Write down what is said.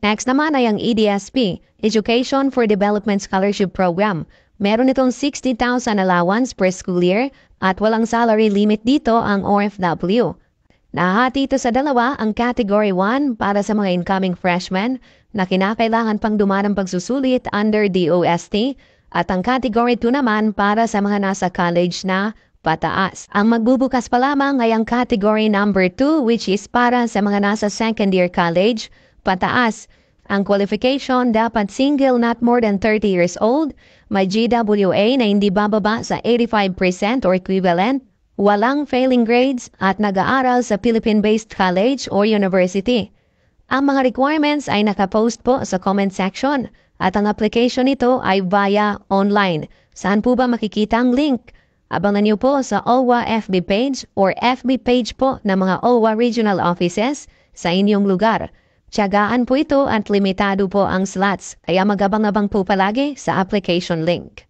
Next naman ay ang EDSP, Education for Development Scholarship Program. Meron itong 60,000 allowance per school year at walang salary limit dito ang OFW. Nahati ito sa dalawa, ang Category 1 para sa mga incoming freshmen na kinakailangan pang dumaan ng pagsusulit under DOST at ang Category 2 naman para sa mga nasa college na pataas. Ang magbubukas pa lamang ay ang Category number 2 which is para sa mga nasa second year college pataas. Ang qualification dapat single not more than 30 years old, may GWA na hindi bababa sa 85% or equivalent, walang failing grades at nag-aaral sa Philippine-based college or university. Ang mga requirements ay nakapost po sa comment section at ang application nito ay via online. Saan po ba makikita ang link? Abangan niyo po sa OWA FB page or FB page po ng mga OWA regional offices sa inyong lugar. Tiyagaan po ito at limitado po ang slots, kaya mag-abang-abang po palagi sa application link.